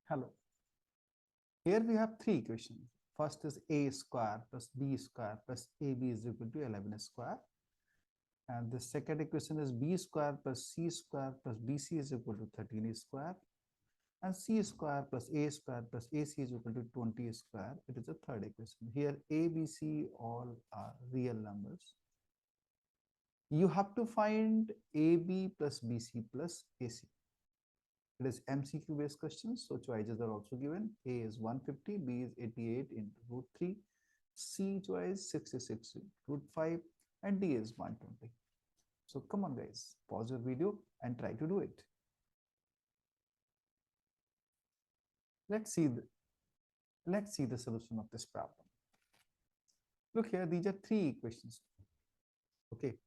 Hello. Here we have three equations. First is a square plus b square plus ab is equal to 11 square. And the second equation is b square plus c square plus bc is equal to 13 square. And c square plus a square plus ac is equal to 20 square. It is the third equation. Here a, b, c all are real numbers. You have to find ab plus bc plus ac. It is MCQ based questions, so choices are also given. A is 150, B is 88 into root 3, C choice 66 root 5, and D is 120. So come on guys, pause your video and try to do it. Let's see the solution of this problem. Look here, these are three equations. Okay.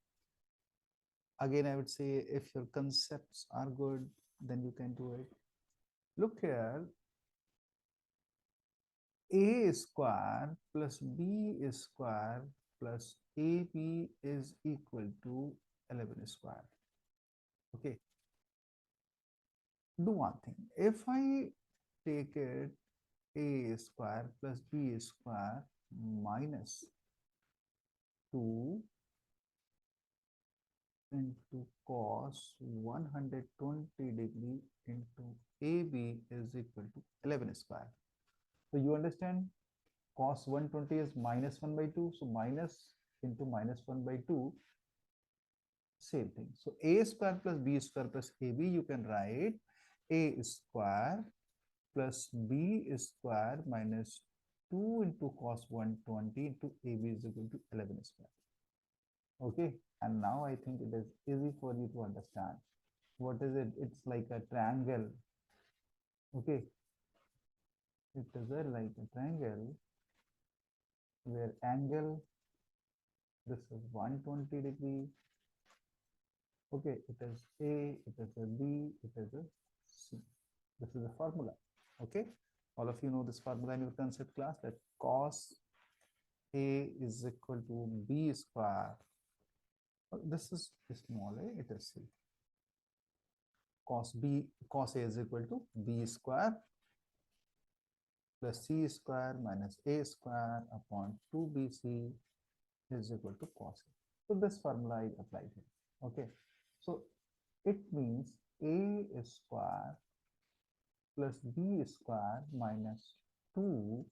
Again, I would say if your concepts are good, then you can do it. Look here, a square plus b square plus ab is equal to 11 square. Okay. Do one thing. If I take it a square plus b square minus 2 into cos 120 degree into AB is equal to 11 square. So you understand cos 120 is minus 1 by 2. So minus into minus 1 by 2, same thing. So a square plus b square plus AB, you can write a square plus b square minus 2 into cos 120 into AB is equal to 11 square. Okay, and now I think it is easy for you to understand. What is it? It's like a triangle. Okay, it is like a triangle where angle, this is 120 degree. Okay, it is A, it is a B, it is a C. This is the formula. Okay, all of you know this formula in your concept class, that cos A is equal to B square. This is small a, it is C. Cos A is equal to B square plus C square minus A square upon 2BC is equal to cos A. So this formula is applied here. Okay, so it means A square plus B square minus 2AB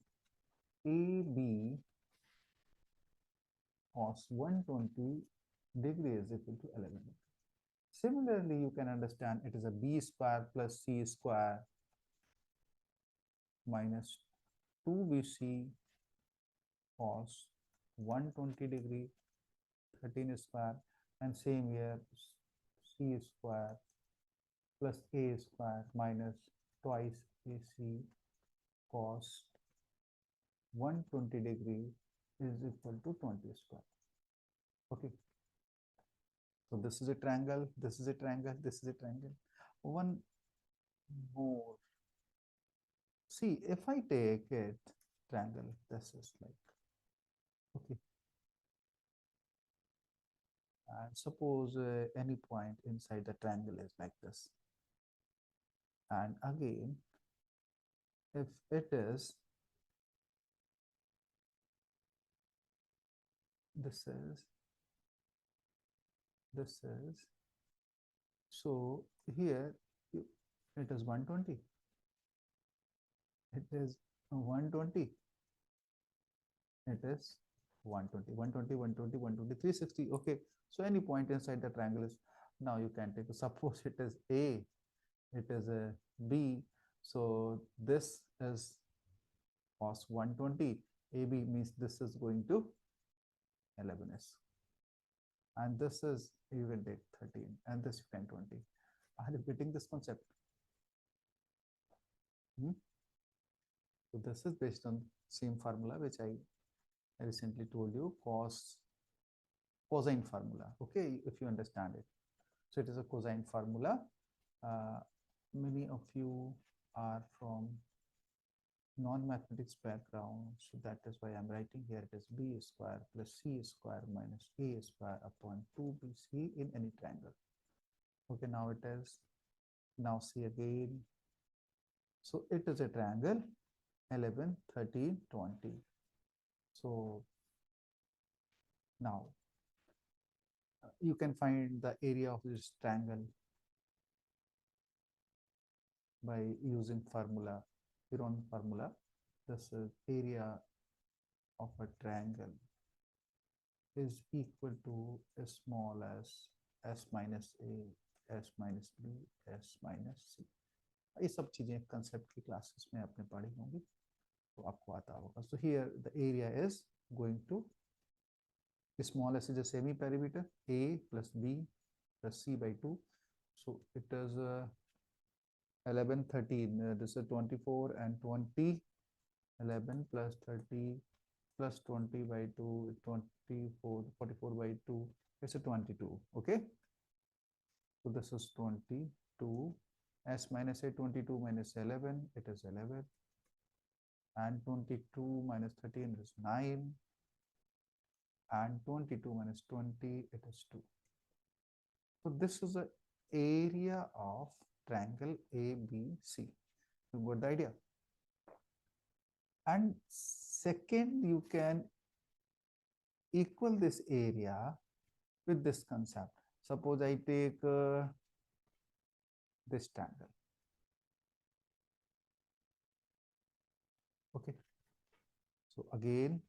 cos 120 degree is equal to 11. Similarly, you can understand it is a B square plus C square minus 2BC cos 120 degree 13 square, and same here C square plus A square minus twice AC cos 120 degree is equal to 20 square. Okay, so this is a triangle, this is a triangle, this is a triangle. One more. See, if I take it triangle, this is like, okay, and suppose any point inside the triangle is like this, and again if it is, this is, this is, so here it is 120, it is 120, it is 120, 120, 120, 120, 360. Okay, so any point inside the triangle is, now you can take, suppose it is A, it is a B, so this is cos 120, AB means this is going to 11s, and this is, you can take 13, and this you can 20. Are you getting this concept? So this is based on same formula which I recently told you, cosine formula. Okay, if you understand it. So it is a cosine formula. Many of you are from non-mathematics background, so that is why I'm writing here it is B square plus C square minus A square upon 2BC in any triangle. Okay, now it is, now see again, So it is a triangle 11, 13, 20. So now you can find the area of this triangle by using formula, your own formula. This is area of a triangle is equal to as small as s minus a, s minus b, s minus c. ये सब चीजें concept की classes में आपने पढ़ी होंगी तो आपको आता होगा. So here the area is going to small s is a semi perimeter a plus b plus c by 2. So it is 11, 13. This is 24 and 20. 11 plus 30 plus 20 by 2, 24, 44 by 2. It's a 22. Okay. So this is 22. S minus a, 22 minus 11. It is 11. And 22 minus 13 is 9. And 22 minus 20, it is 2. So this is the area of triangle ABC. You got the idea? And second, you can equal this area with this concept. Suppose I take this triangle. Okay. So again,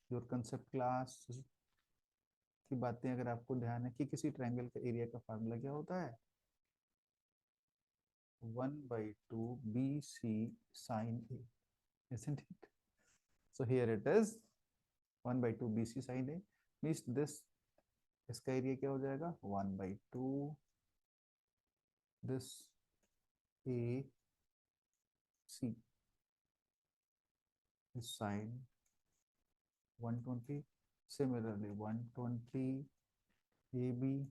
your concept class की बातें अगर आपको ध्यान है कि किसी triangle का area का फार्मूला क्या होता है 1/2 BC sin A, isn't it? So here it is 1/2 BC sin A means this इसका एरिया क्या हो जाएगा 1/2 this AC is sin 120. Similarly 120 AB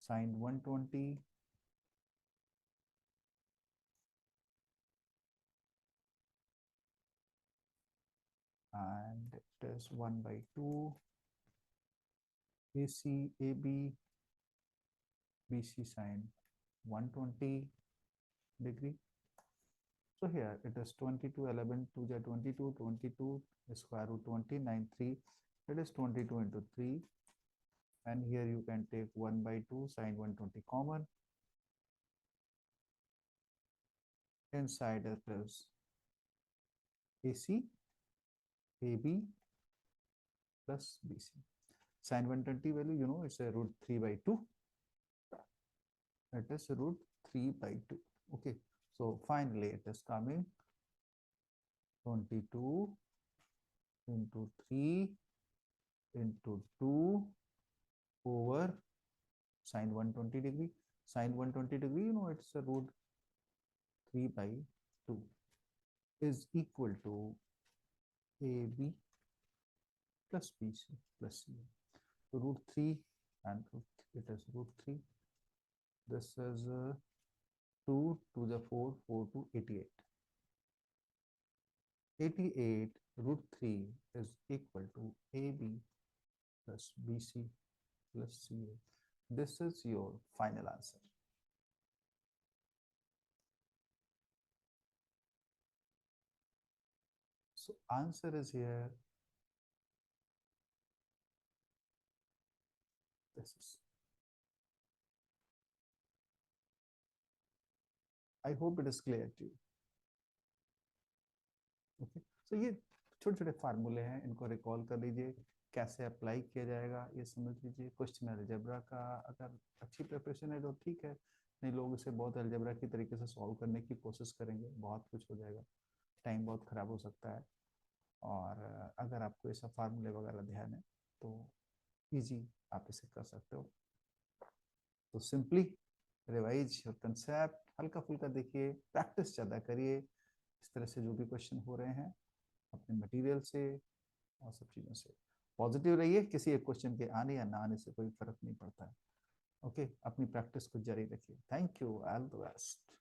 sin 120 and it is 1/2 AC AB BC sin 120 degree. So here it is 22, 11, 2 is 22, 22 square root 20, 9, 3. It is 22 into 3. And here you can take 1/2 sin 120 common. Inside it is AC, AB plus BC. Sin 120 value, you know, it's a root 3/2. It is root 3/2. Okay. So finally it is coming 22 into 3 into 2 over sin 120 degree. Sin 120 degree, you know, it's a root 3/2 is equal to AB plus BC plus CA. So root 3 and it is root 3. This is 2 to the 4, 4 to 88. 88 root 3 is equal to AB plus BC plus CA. This is your final answer. So answer is here. This is. I hope it is clear to you. Okay. So ये छोटे छोटे फार्मूले हैं, इनको recall कर लीजिए. कैसे apply किया जाएगा ये समझ लीजिए. क्वेश्चन अलजेब्रा का अगर अच्छी प्रिपरेशन है तो ठीक है, नहीं लोग इसे बहुत अलजेब्रा की तरीके से सॉल्व करने की कोशिश करेंगे, बहुत कुछ हो जाएगा, टाइम बहुत ख़राब हो सकता है. और अगर आपको ये सब फार्मूले वगैरह ध्यान है तो इजी आप इसे कर सकते हो. तो सिंपली रिवाइज योर कंसेप्ट, हल्का फुल्का देखिए, प्रैक्टिस ज़्यादा करिए. इस तरह से जो भी क्वेश्चन हो रहे हैं अपने मटेरियल से और सब चीज़ों से पॉजिटिव रहिए. किसी एक क्वेश्चन के आने या ना आने से कोई फर्क नहीं पड़ता है. ओके, अपनी प्रैक्टिस को जारी रखिए. Thank you, all the best.